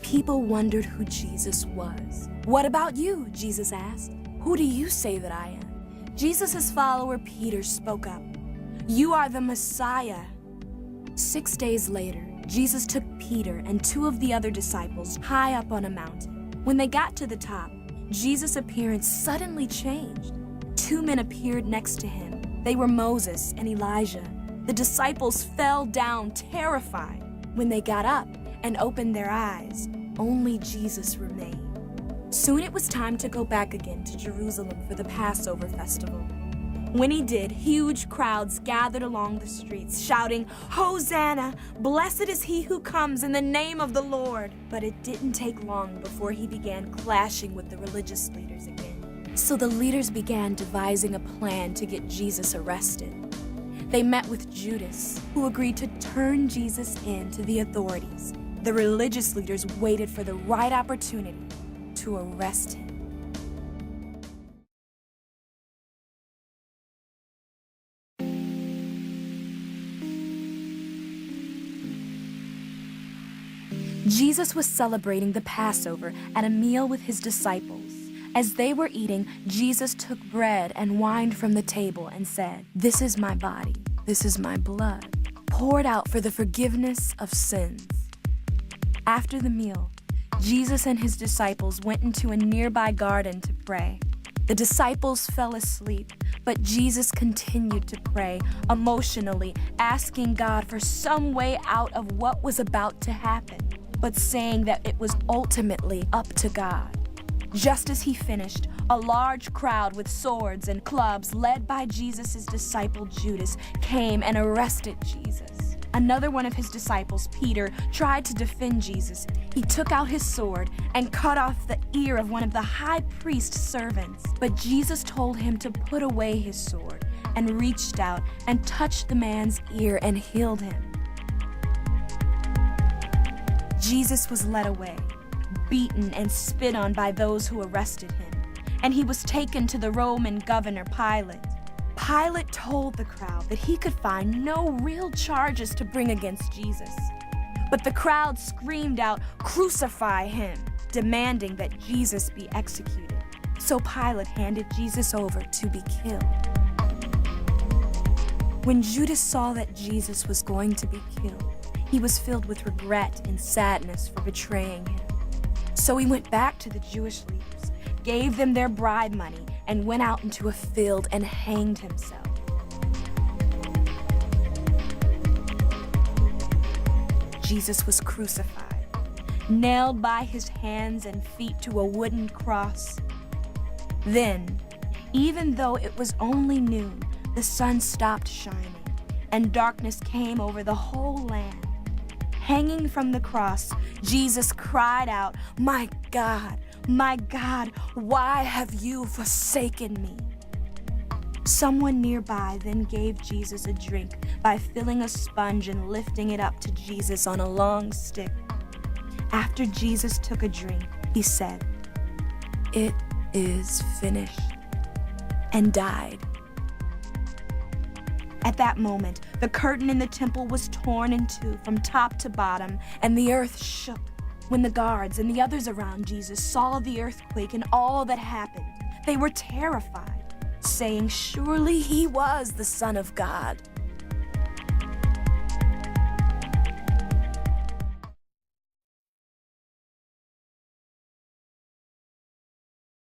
People wondered who Jesus was. "What about you?" Jesus asked. "Who do you say that I am?" Jesus' follower Peter spoke up. "You are the Messiah." 6 days later, Jesus took Peter and 2 of the other disciples high up on a mountain. When they got to the top, Jesus' appearance suddenly changed. 2 men appeared next to him. They were Moses and Elijah. The disciples fell down terrified. When they got up and opened their eyes, only Jesus remained. Soon it was time to go back again to Jerusalem for the Passover festival. When he did, huge crowds gathered along the streets, shouting, "Hosanna! Blessed is he who comes in the name of the Lord!" But it didn't take long before he began clashing with the religious leaders again. So the leaders began devising a plan to get Jesus arrested. They met with Judas, who agreed to turn Jesus in to the authorities. The religious leaders waited for the right opportunity to arrest him. Jesus was celebrating the Passover at a meal with his disciples. As they were eating, Jesus took bread and wine from the table and said, "This is my body, this is my blood, poured out for the forgiveness of sins." After the meal, Jesus and his disciples went into a nearby garden to pray. The disciples fell asleep, but Jesus continued to pray, emotionally asking God for some way out of what was about to happen, but saying that it was ultimately up to God. Just as he finished, a large crowd with swords and clubs led by Jesus' disciple Judas came and arrested Jesus. Another one of his disciples, Peter, tried to defend Jesus. He took out his sword and cut off the ear of one of the high priest's servants. But Jesus told him to put away his sword and reached out and touched the man's ear and healed him. Jesus was led away, beaten and spit on by those who arrested him, and he was taken to the Roman governor Pilate. Pilate told the crowd that he could find no real charges to bring against Jesus. But the crowd screamed out, "Crucify him," demanding that Jesus be executed. So Pilate handed Jesus over to be killed. When Judas saw that Jesus was going to be killed, he was filled with regret and sadness for betraying him. So he went back to the Jewish leaders, gave them their bribe money, and went out into a field and hanged himself. Jesus was crucified, nailed by his hands and feet to a wooden cross. Then, even though it was only noon, the sun stopped shining, and darkness came over the whole land. Hanging from the cross, Jesus cried out, my God, why have you forsaken me?" Someone nearby then gave Jesus a drink by filling a sponge and lifting it up to Jesus on a long stick. After Jesus took a drink, he said, "It is finished," and died. At that moment, the curtain in the temple was torn in two from top to bottom, and the earth shook. When the guards and the others around Jesus saw the earthquake and all that happened, they were terrified, saying, "Surely he was the Son of God."